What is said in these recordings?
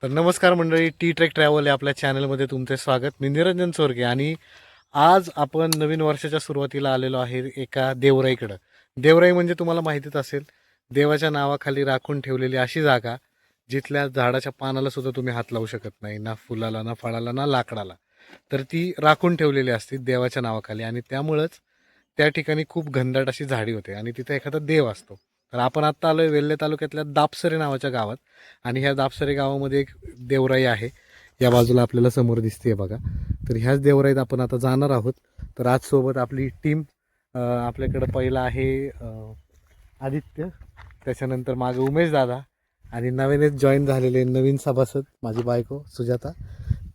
तर नमस्कार मंडळी, टी ट्रेक ट्रॅव्हल या आपल्या चॅनलमध्ये तुमचे स्वागत. मी निरंजन चोरगे आणि आज आपण नवीन वर्षाच्या सुरुवातीला आलेलो आहे एका देवराईकडं. देवराई म्हणजे तुम्हाला माहितीच असेल, देवाच्या नावाखाली राखून ठेवलेली अशी जागा जिथल्या झाडाच्या पानाला सुद्धा तुम्ही हात लावू शकत नाही, ना फुलाला, ना फळाला, ना लाकडाला. तर ती राखून ठेवलेली असते देवाच्या नावाखाली आणि त्यामुळंच त्या ठिकाणी खूप घनदाट अशी झाडी होते आणि तिथे एखादा देव असतो. तर आपण आत्ता आलोय वेल्हे तालुक्यातल्या दापसरे नावाच्या गावात आणि ह्या दापसरे गावामध्ये एक देवराई आहे. या बाजूला आपल्याला समोर दिसते बघा. तर ह्याच देवराईत आपण आता जाणार आहोत. तर आज सोबत आपली टीम आपल्याकडं पहिला आहे आदित्य, त्याच्यानंतर मागे उमेश दादा आणि नवीनच जॉईन झालेले नवीन सभासद माझी बायको सुजाता.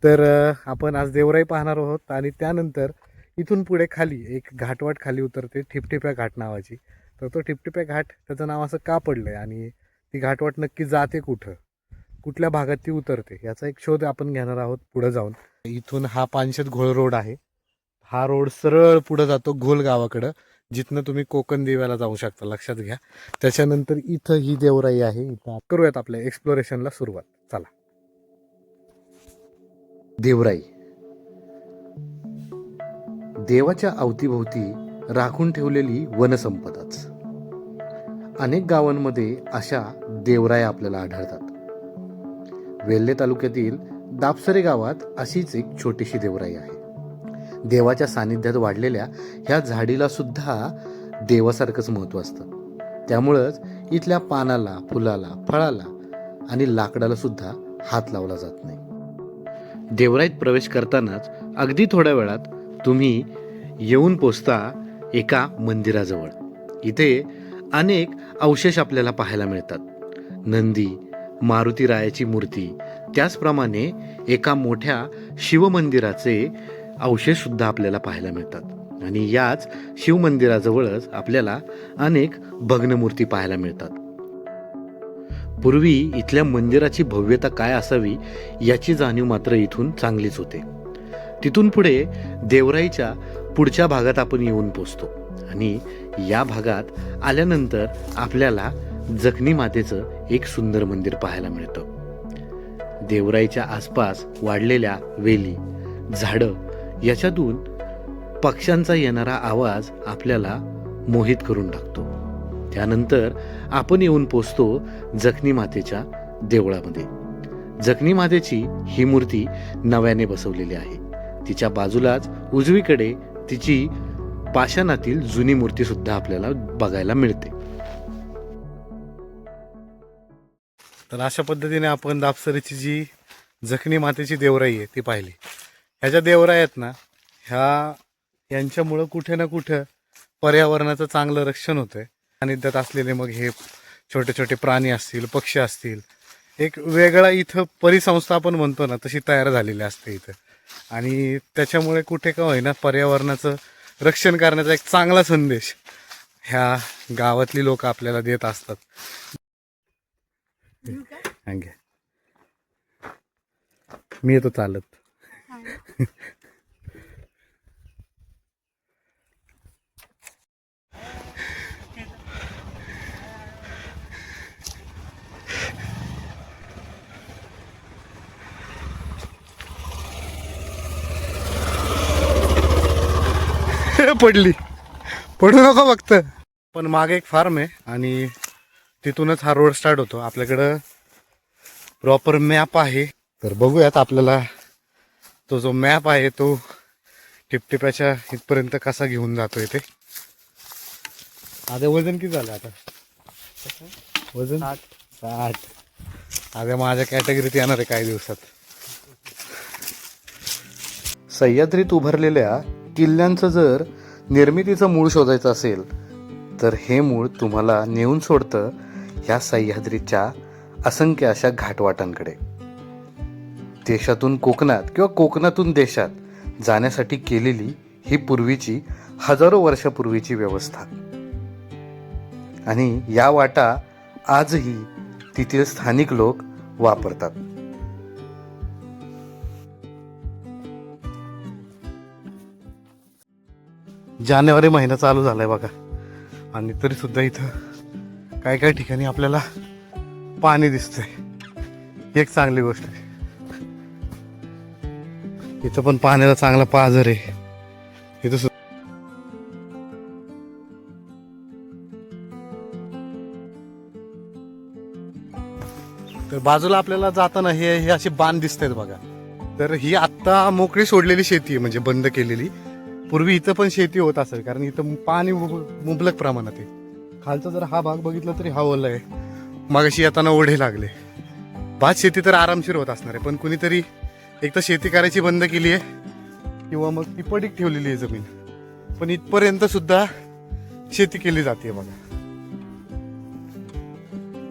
तर आपण आज देवराई पाहणार आहोत आणि त्यानंतर इथून पुढे खाली एक घाटवाट खाली उतरते, ठिपठिप्या घाट नावाची. तर तो ठिपठिप्या घाट त्याचं नाव असं का पडलंय आणि ती घाटवाट नक्की जाते कुठं, कुठल्या भागात ती उतरते, याचा एक शोध आपण घेणार आहोत पुढे जाऊन. इथून हा पानशेत घोळ रोड आहे. हा रोड सरळ पुढे जातो घोल गावाकडं, जिथनं तुम्ही कोकण देव्याला जाऊ शकता, लक्षात घ्या. त्याच्यानंतर इथं ही देवराई आहे. इथं करूयात आपल्या एक्सप्लोरेशनला सुरुवात. चला. देवराई देवाच्या अवतीभोवती राखून ठेवलेली वनसंपदाच. अनेक गावांमध्ये अशा देवराया आपल्याला आढळतात. वेल्हे तालुक्यातील दापसरे गावात अशीच एक छोटीशी देवराई आहे. देवाच्या सानिध्यात वाढलेल्या ह्या झाडीला सुद्धा देवासारखंच महत्त्व असतं. त्यामुळंच इथल्या पानाला, फुलाला, फळाला आणि लाकडाला सुद्धा हात लावला जात नाही. देवराईत प्रवेश करतानाच अगदी थोड्या वेळात तुम्ही येऊन पोचता एका मंदिराजवळ. इथे अनेक अवशेष आपल्याला पाहायला मिळतात. नंदी, मारुती रायाची मूर्ती, त्याचप्रमाणे एका मोठ्या शिवमंदिराचे अवशेष सुद्धा आपल्याला पाहायला मिळतात. आणि याच शिवमंदिराजवळच आपल्याला अनेक भग्नमूर्ती पाहायला मिळतात. पूर्वी इथल्या मंदिराची भव्यता काय असावी याची जाणीव मात्र इथून चांगलीच होते. तिथून पुढे देवराईच्या पुढच्या भागात आपण येऊन पोचतो आणि या भागात आल्यानंतर आपल्याला जखनी मातेचं एक सुंदर मंदिर पाहायला मिळतं. देवराईच्या आसपास वाढलेल्या वेली, झाडं याच्यातून पक्ष्यांचा येणारा आवाज आपल्याला मोहित करून टाकतो. त्यानंतर आपण येऊन पोचतो जखनी मातेच्या देवळामध्ये. जखनी मातेची ही मूर्ती नव्याने बसवलेली आहे. तिच्या बाजूलाच उजवीकडे तिची पाषाणातील जुनी मूर्ती सुद्धा आपल्याला बघायला मिळते. तर अशा पद्धतीने आपण दापसरीची जी जखनी मातेची देवराई आहे ती पाहिली. ह्या ज्या देवराई आहेत ना, यांच्यामुळं कुठे ना कुठं पर्यावरणाचं चांगलं रक्षण होतंय. सानिध्यात असलेले मग हे छोटे छोटे प्राणी असतील, पक्षी असतील, एक वेगळा इथं परिसंस्था आपण म्हणतो ना तशी तयार झालेली असते इथं. आणि त्याच्यामुळे कुठे का होईना पर्यावरणाचं रक्षण करण्याचा एक चांगला संदेश ह्या गावातली लोक आपल्याला देत असतात. मी येतो चालत. पडली, पडू नको फक्त. पण मागे एक फार्म आहे आणि तिथूनच हा रोड स्टार्ट होतो. आपल्याकडं प्रॉपर मॅप आहे. तर बघूयात आपल्याला तो जो मॅप आहे तो टिपटिप्याच्या इथपर्यंत कसा घेऊन जातोय ते. आता वजन किती झालं आता? वजन 60. आता माझ्या कॅटेगरीत येणार आहे काही दिवसात. सह्याद्रीत उभारलेल्या किल्ल्यांचं जर निर्मितीचं मूळ शोधायचं असेल तर हे मूळ तुम्हाला नेऊन सोडतं ह्या सह्याद्रीच्या असंख्य अशा घाटवाटांकडे. देशातून कोकणात किंवा कोकणातून देशात जाण्यासाठी केलेली ही पूर्वीची हजारो वर्षापूर्वीची व्यवस्था. आणि या वाटा आजही तिथील स्थानिक लोक वापरतात. जानेवारी महिना चालू झालाय बघा आणि तरी सुद्धा इथं काही काही ठिकाणी आपल्याला पाणी दिसतंय. ही एक चांगली गोष्ट आहे. इथं पण पाण्याचा चांगला पाझर आहे. इथं तर बाजूला आपल्याला जाताना हे अशी बाण दिसत आहेत बघा. तर ही आत्ता मोकळी सोडलेली शेती आहे, म्हणजे बंद केलेली. पूर्वी इथं पण शेती होत असेल, कारण इथं पाणी मुबलक प्रमाणात आहे. खालचा जर हा भाग बघितला तरी हा ओला आहे. मगाशी येताना ओढे लागले. भात शेती तर आरामशीर होत असणार आहे, पण कुणीतरी एक तर शेती करायची बंद केली आहे किंवा मग ती पडीक ठेवलेली आहे जमीन. पण इथपर्यंत सुद्धा शेती केली जाते बघा.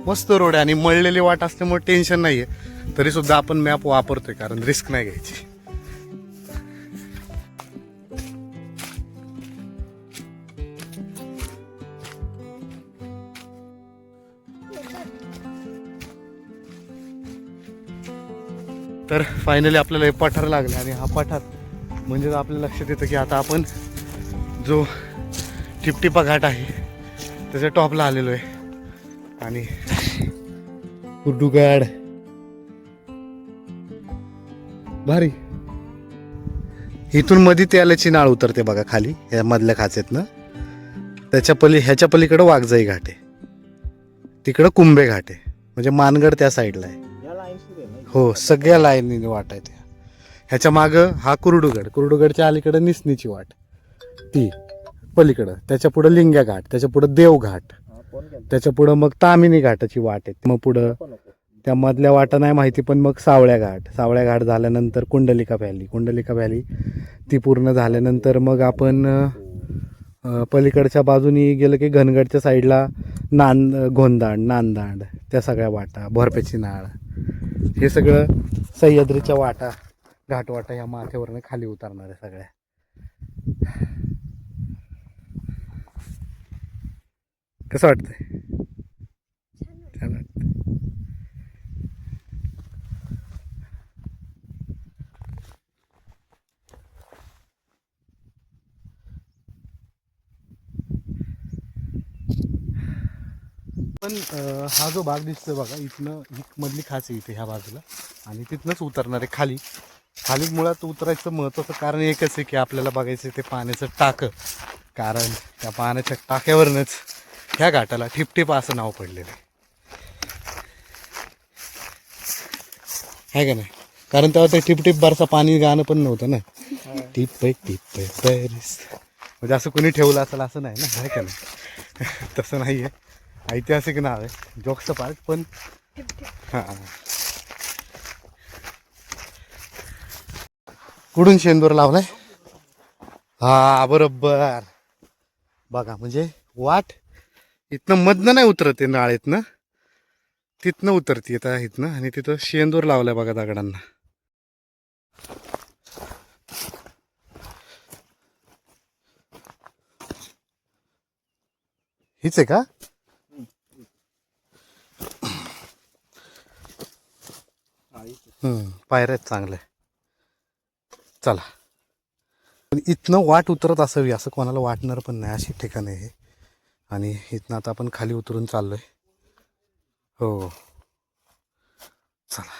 मस्त रोड आहे आणि मळलेली वाट असल्यामुळे टेन्शन नाहीये. तरी सुद्धा आपण मॅप वापरतोय, कारण रिस्क नाही घ्यायची. तर फायनली आपल्याला हे पठार लागले आणि हा पठार म्हणजे आपल्या लक्षात येतं की आता आपण जो टिपटिपा घाट आहे त्याच्या टॉपला आलेलो आहे. आणि कुर्डुगाड भारी. इथून मध्ये त्यालाची नाळ उतरते बघा खाली या मधल्या खाचेतनं. ह्याच्या पलीकडे वाघजाई घाट आहे, तिकडं कुंभे घाट आहे, म्हणजे मानगड त्या साईडला आहे. हो, सगळ्या लाईनीने वाट आहे. ह्याच्या मागं हा कुर्डुगडच्या अलीकडे निसनीची वाट, ती पलीकडं. त्याच्या पुढं लिंग्या घाट, त्याच्या पुढं देवघाट, त्याच्या पुढं मग तामिनी घाटाची वाट आहे. मग पुढं त्या मधल्या वाटा नाही माहिती, पण मग सावळ्या घाट झाल्यानंतर कुंडलिका व्हॅली ती पूर्ण झाल्यानंतर मग आपण पलीकडच्या बाजूनी गेलं की घनगडच्या साईडला गोंदांड, नांदांड, त्या सगळ्या वाटा, भोरपेची नाळ, हे सगळं सह्याद्रीच्या वाटा, घाटवाटा ह्या माथ्यावरनं खाली उतरणार आहे सगळ्या. कसं वाटतंय? छान वाटतंय. पण हा जो भाग दिसतोय बघा, इथनं ही मधली खाच आहे इथे ह्या बाजूला, आणि तिथनंच उतरणार आहे खाली. मुळात उतरायचं महत्त्वाचं कारण एकच आहे की आपल्याला बघायचं ते पाण्याचं टाकं. कारण त्या पाण्याच्या टाक्यावरनंच ह्या घाटाला टिपटिप असं नाव पडलेलं आहे का नाही? कारण तेव्हा ते टिपटिप बारसा पाणी गाणं पण नव्हतं ना, टिप टिप बरस, म्हणजे असं कोणी ठेवलं असेल असं नाही ना, आहे का नाही? तसं नाही आहे, ऐतिहासिक नाव आहे जोक्स पार्क. पण हां, कुठून शेंदूर लावलाय? हा, बरोबर बघा. म्हणजे वाट इथनं मधनं नाही उतरते, नाळेतनं तिथनं उतरते येत इथनं, आणि तिथं शेंदूर लावलाय बघा दगडांना. हीच आहे का? पायऱ्या आहेत चांगल्या. चला, पण इथनं वाट उतरत असावी असं कोणाला वाटणार पण नाही, अशी ठिकाण आहे हे. आणि इथनं आता आपण खाली उतरून चाललोय. हो, चला.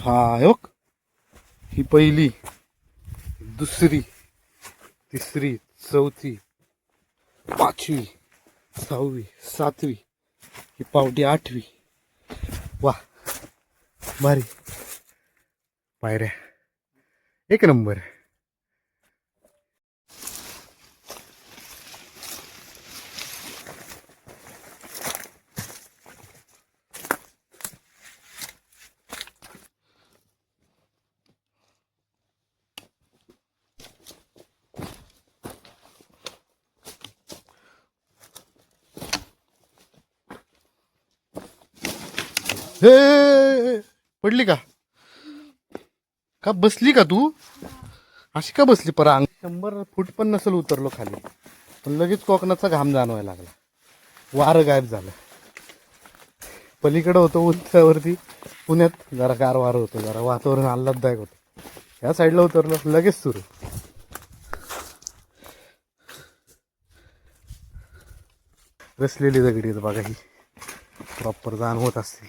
हा, हो, ही पहिली, दुसरी, तिसरी, चौथी, पाचवी, सहावी, सातवी, ही पावटी आठवी. वा, भारी पायऱ्या, एक नंबर. हे पडली का? का बसली का तू? अशी का बसली? परांग 100 फूट पण नसेल उतरलो खाली, पण लगेच कोकणाचा घाम जाणवायला लागला. वारं गायब झालं. पलीकडे होतं उंचावरती पुण्यात, जरा गार वारं होतं, जरा वातावरण आल्हाददायक होतं. या साईडला उतरलं लगेच सुरू. रसलेली दगडी बघा, ही प्रॉपर जाणवत असतील.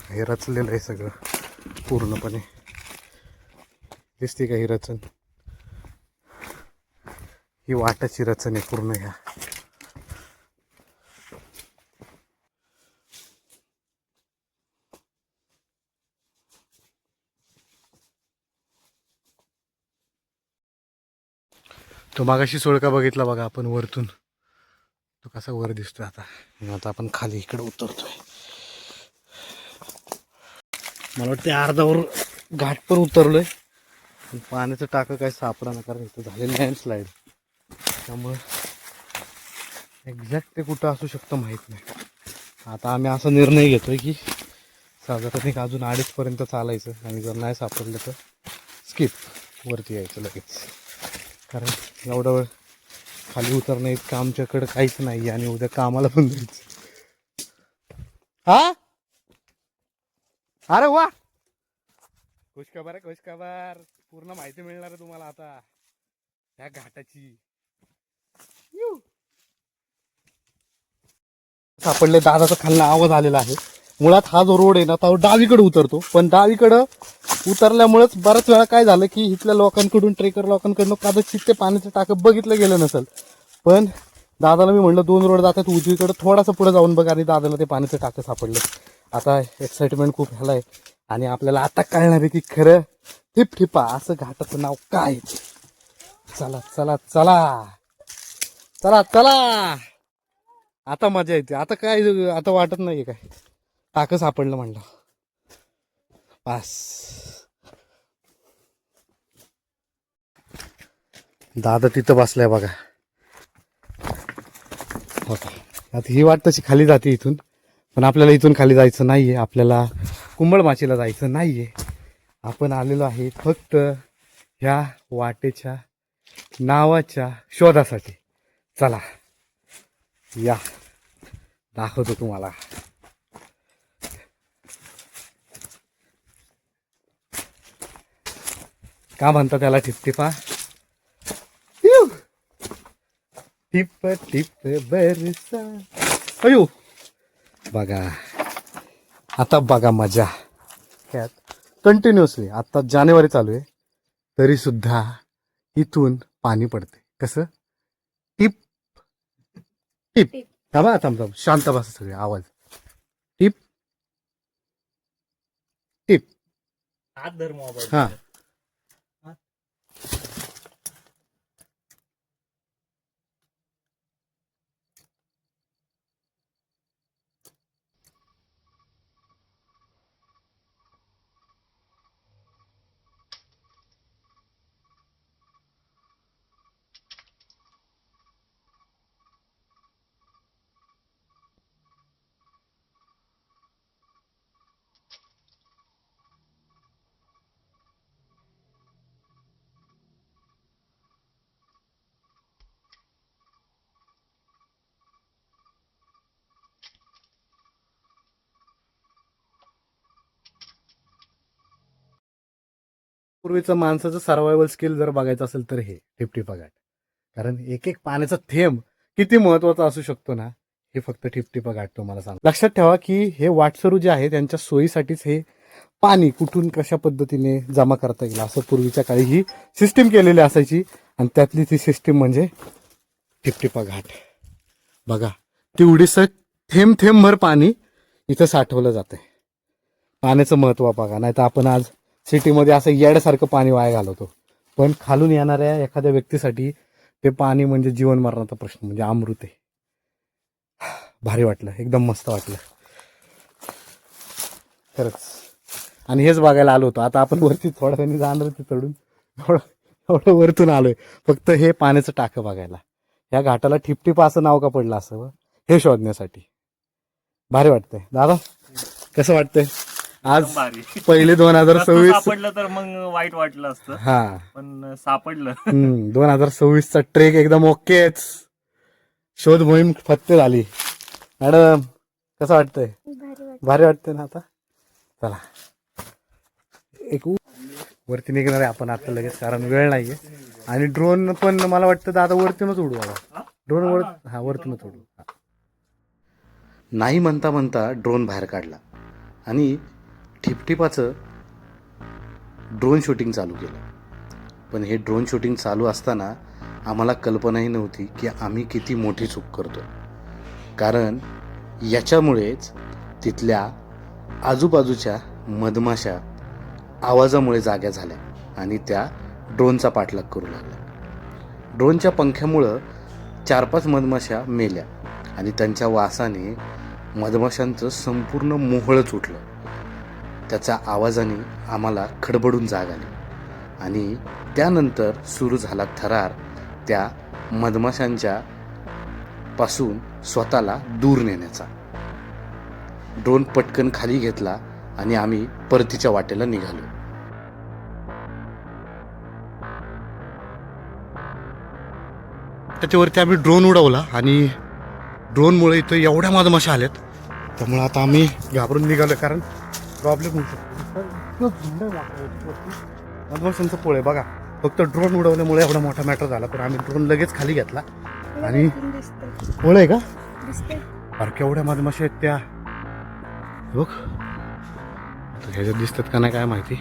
हे रचलेलं आहे सगळं पूर्णपणे. दिसते का ही रचन? ही वाटाची रचन आहे पूर्ण. ह्या तो मागाशी सोळका बघितला बघा आपण वरतून, तो कसा वर दिसतोय. आता आपण खाली इकडे उतरतोय. मला वाटतं अर्धावर घाट पण उतरलोय. पाण्याचं टाकं काय सापडा ना, कारण इथं झालेलं लँडस्लाईड. त्यामुळं एक्झॅक्ट ते कुठं असू शकतं माहीत नाही. आता आम्ही असा निर्णय घेतोय की साधारण एक अजून 2:30 चालायचं, आणि जर नाही सापडलं तर स्किप वरती यायचं लगेच. कारण एवढा वेळ खाली उतरणं इतकं आमच्याकडं काहीच नाही, आणि उद्या कामाला पण जायचं. हा, अरे वा, खुशखबर आहे, खुशखबर. पूर्ण माहिती मिळणार आहे तुम्हाला आता ह्या घाटाची. सापडले. दादाचा खालना आवाज आलेला आहे. मुळात हा जो रोड आहे ना, तो डावीकडे उतरतो, पण डावीकडं उतरल्यामुळेच बऱ्याच वेळा काय झालं की इथल्या लोकांकडून, ट्रेकर लोकांकडून कदाचित ते पाण्याचं टाकं बघितलं गेलं नसेल. पण दादाला मी म्हणलं 2 रोड जातात उजवीकडे, थोडासा पुढे जाऊन बघ, आणि दादाला ते पाण्याचं टाकं सापडलं. आता एक्साइटमेंट खूप झालाय, आणि आपल्याला आता कळणार आहे की खरं ठिपठिपा असं घाटाचं नाव काय. चला चला चला चला चला, आता मजा येते. आता काय, आता वाटत नाहीये काय, टाकं सापडलं म्हणलं बस. दादा तिथं बसलाय बघा. आता ही वाट तशी खाली जाते इथून, पण आपल्याला इथून खाली जायचं नाहीये. आपल्याला कुंभळमाचीला जायचं नाहीये. आपण आलेलो आहे फक्त ह्या वाटेच्या नावाच्या शोधासाठी. चला या, दाखवतो तुम्हाला. का म्हणतात त्याला ठिपठिपा? टिप टिप बरसा. अयो बघा, आता बघा मजा. त्यात कंटिन्युअसली आता जानेवारी चालू आहे तरी सुद्धा इथून पाणी पडते. कसं? Tip tip. थांबा थांबा, शांत बसा सगळे. आवाज टिप टिप. हात धर मोबाईल. हा, पूर्वीचं माणसाचं सर्वायवल स्किल जर बघायचं असेल तर हे टिपटिपा घाट. कारण एक एक पाण्याचा थेंब किती महत्वाचा असू शकतो ना, हे फक्त टिपटिपा घाट तुम्हाला सांग. लक्षात ठेवा की हे वाटसरू जे आहे त्यांच्या सोयीसाठीच हे पाणी कुठून कशा पद्धतीने जमा करता येईल असं पूर्वीच्या काळी ही सिस्टीम केलेली असायची. आणि त्यातली ती सिस्टीम म्हणजे टिपटिपा घाट. बघा, तेवढीसं थेंब थेंबभर पाणी इथं साठवलं जातंय. पाण्याचं महत्व बघा. नाही तर आपण आज सिटीमध्ये असं येड्यासारखं पाणी वाया घालवतो, पण खालून येणाऱ्या एखाद्या व्यक्तीसाठी ते पाणी म्हणजे जीवन मरणाचा प्रश्न, म्हणजे अमृत आहे. भारी वाटलं, एकदम मस्त वाटलं खरंच. आणि हेच बघायला आलो होतो. आता आपण वरती थोड्या वेळाने जाणार होती चढून, एवढं वरतून आलोय फक्त हे पाण्याचं टाकं बघायला. या घाटाला ठिपटिपा असं नाव का पडलं असावं हे शोधण्यासाठी. भारी वाटतंय. दादा कसं वाटतंय आज? भारी. पहिले 2026 सापडलं तर मग वाईट वाटलं असतं, हा, पण सापडलं. 2026चा ट्रेक एकदम ओकेच. शोध मोहीम फत्ते झाली. मॅडम कसं वाटतंय? भारी वाटतंय ना. आता चला एक वरती निघणार आहे आपण आता लगेच, कारण वेळ नाहीये. आणि ड्रोन पण मला वाटतं दादा वरतीनच उडू. ड्रोन वर, हा वरतीनच उडू. नाही म्हणता म्हणता ड्रोन बाहेर काढला आणि ठिपठिपाचं ड्रोन शूटिंग चालू केलं. पण हे ड्रोन शूटिंग चालू असताना आम्हाला कल्पनाही नव्हती की आम्ही किती मोठी चूक करतो. कारण याच्यामुळेच तिथल्या आजूबाजूच्या मधमाशा आवाजामुळे जाग्या झाल्या आणि त्या ड्रोनचा पाठलाग करू लागल्या. ड्रोनच्या पंख्यामुळं 4-5 मधमाशा मेल्या आणि त्यांच्या वासाने मधमाशांचं संपूर्ण मोहळच उठलं. त्याच्या आवाजाने आम्हाला खडबडून जाग आली आणि त्यानंतर सुरू झाला थरार त्या मधमाशांच्या पासून स्वतःला दूर नेण्याचा. ड्रोन पटकन खाली घेतला आणि आम्ही परतीच्या वाटेला निघालो. त्याच्यावरती आम्ही ड्रोन उडवला आणि ड्रोनमुळे इथं एवढ्या मधमाशा आल्यात, त्यामुळे आता आम्ही घाबरून निघालो. कारण प्रॉब्लेम होऊ शकतो. मधमाशांचं पोळे बघा, फक्त ड्रोन उडवल्यामुळे एवढा मोठा मॅटर झाला. पण आम्ही ड्रोन लगेच खाली घेतला आणि पोळे आहे का अरे केवढ्या मधमाशा आहेत त्या बघ. आता ह्याच्यात दिसतात का नाही काय माहिती,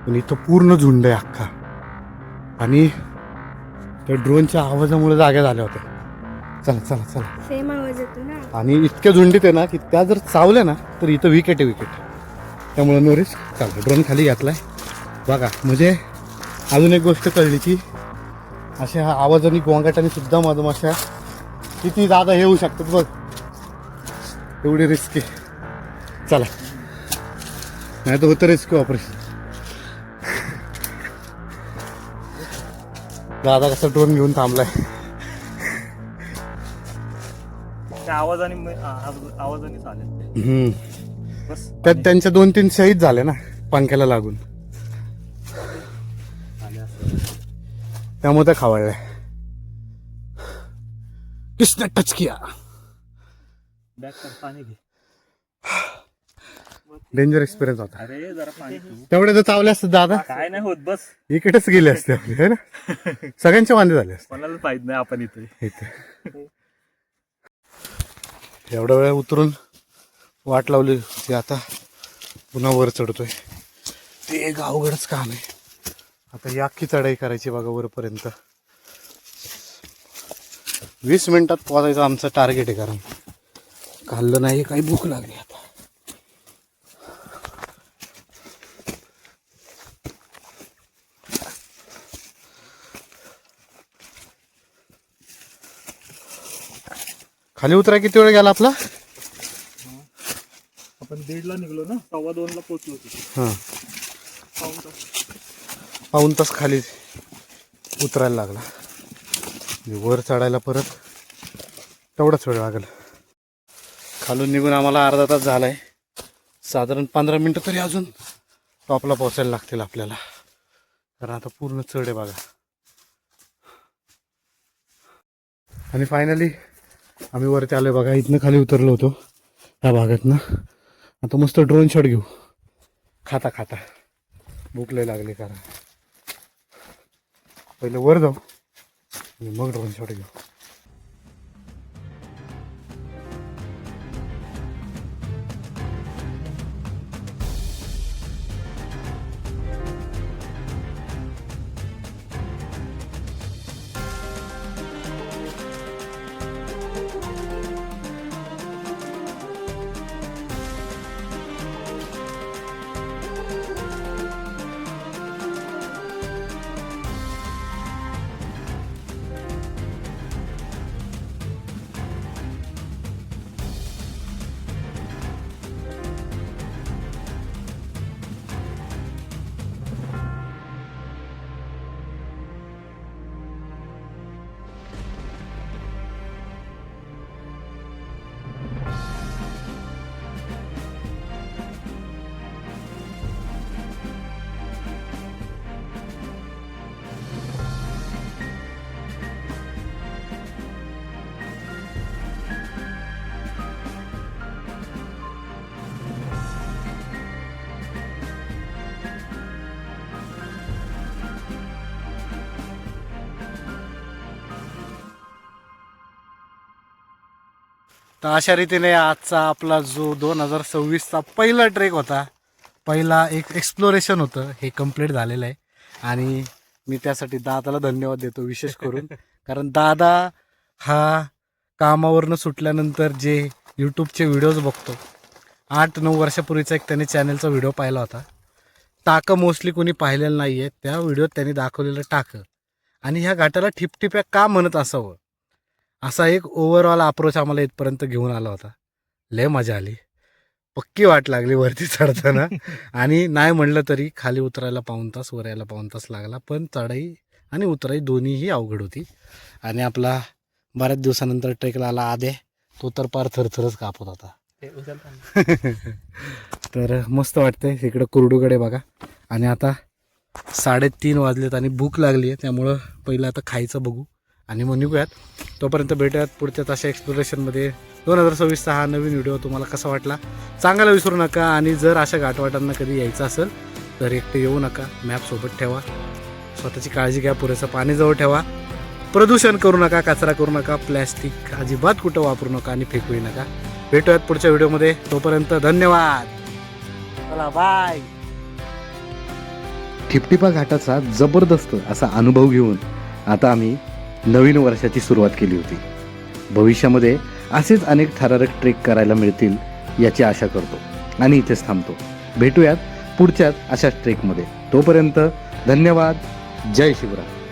पण इथं पूर्ण झुंड आहे अख्खा. आणि त्या ड्रोनच्या आवाजामुळे जाग्या झाल्या होत्या. चला चला चला. सेम आवाज येतो ना. आणि इतक्या झुंडीत आहे ना की त्या जर चावल्या ना तर इथं विकेट आहे विकेट. त्यामुळे नो रिस्क. चालतं ड्रोन खाली घातलाय बघा. म्हणजे अजून एक गोष्ट कळली की अशा आवाजाने गोंगाटाने सुद्धा मधमाशा किती जादा हे होऊ शकतात बघ. एवढी रिस्क आहे. चला नाही तर होतं रिस्क ऑपरेशन. दादा कसा ड्रोन घेऊन थांबलाय. त्या आवाजानेच आले. बस त्यात त्यांच्या 2-3 शहीद झाले ना पंख्याला लागून, त्यामुळे त्या खावळल्या. किसने टच किया. बॅग कर, पाणी घे. डेंजर एक्सपिरियन्स होता. अरे जरा पाणी पिऊ. तेवढे तर चावले असते दादा, काय नाही होत, बस इकडेच गेले असते आपले है ना. सगळ्यांचे वांदे झाले असते कोणालाच माहित नाही आपण इथे. इथे. एवढा वेळ उतरून वाट लावली की आता पुन्हा वर चढतोय. ते एक अवघडच काम आहे. आता ही अख्खी चढाई करायची बघा वरपर्यंत. 20 मिनिटात पोहोचायचं आमचं टार्गेट आहे. कारण खाल्लं नाही, काही भूक लागली आता. खाली उतरा किती वेळ गेला आपला? आपण 1:30ला निघलो ना, 1:15ला पोहोचलो होतो. हां, पाऊण तास खाली उतरायला लागला. वर चढायला परत तेवढाच वेळ लागला. खालून निघून आम्हाला अर्धा तास झाला आहे. साधारण 15 मिनटं तरी अजून टॉपला पोचायला लागतील आपल्याला. कारण आता पूर्ण चढ आहे बघा. आणि फायनली आम्ही वरती आलोय बघा. इथनं खाली उतरलो होतो ह्या भागातनं. आता मस्त ड्रोन शॉट घेऊ खाता खाता. भूक लय लागली. कारण पहिले वर जाऊ आणि मग ड्रोन शॉट घेऊ. तर अशा रीतीने आजचा आपला जो 2026चा पहिला ट्रेक होता, पहिला एक एक्सप्लोरेशन होतं, हे कम्प्लीट झालेलं आहे. आणि मी त्यासाठी दादाला धन्यवाद देतो विशेष करून, कारण दादा हा कामावरनं सुटल्यानंतर जे यूट्यूबचे व्हिडिओज बघतो, 8-9 वर्षापूर्वीचा एक त्याने चॅनलचा व्हिडिओ पाहिला होता. टाकं मोस्टली कोणी पाहिलेलं नाही आहे, त्या व्हिडिओत त्यांनी दाखवलेलं टाकं आणि ह्या घाटाला ठिपठिप्या का म्हणत असावं, असा एक ओव्हरऑल अप्रोच आम्हाला इथपर्यंत घेऊन आला होता. लय मजा आली, पक्की वाट लागली वरती चढताना. आणि नाही म्हणलं तरी खाली उतरायला 1.5 तास, वर यायला 1.5 तास लागला, पण चढाई आणि उतराई दोन्हीही अवघड होती. आणि आपला बऱ्याच दिवसानंतर ट्रेकला आला आदे, तो तर पार थरथरच कापत होता. तर मस्त वाटतंय. इकडं कुरडूकडे बघा. आणि आता 3:30 वाजलेत आणि भूक लागली आहे, त्यामुळं पहिलं आता खायचं बघू आणि मग निघूयात. तोपर्यंत भेटूयात पुढच्याच अशा एक्सप्लोरेशनमध्ये. 2026चा हा नवीन व्हिडिओ तुम्हाला कसा वाटला सांगायला विसरू नका. आणि जर अशा घाटवाटांना कधी यायचं असेल तर एकटे येऊ नका, मॅप सोबत ठेवा, स्वतःची काळजी घ्या, पुरेसं पाणी जवळ ठेवा, प्रदूषण करू नका, कचरा करू नका, प्लॅस्टिक अजिबात कुठं वापरू नका आणि फेकूही नका. भेटूयात पुढच्या व्हिडिओमध्ये. तोपर्यंत धन्यवाद, चला बाय. ठिपठिपा घाटाचा जबरदस्त असा अनुभव घेऊन आता आम्ही नवीन वर्षाची सुरुवात केली होती. भविष्यामध्ये असेच अनेक थरारक ट्रेक करायला मिळतील याची आशा करतो आणि इथेच थांबतो. भेटूयात पुढच्याच अशाच ट्रेकमध्ये. तोपर्यंत धन्यवाद. जय शिवराय.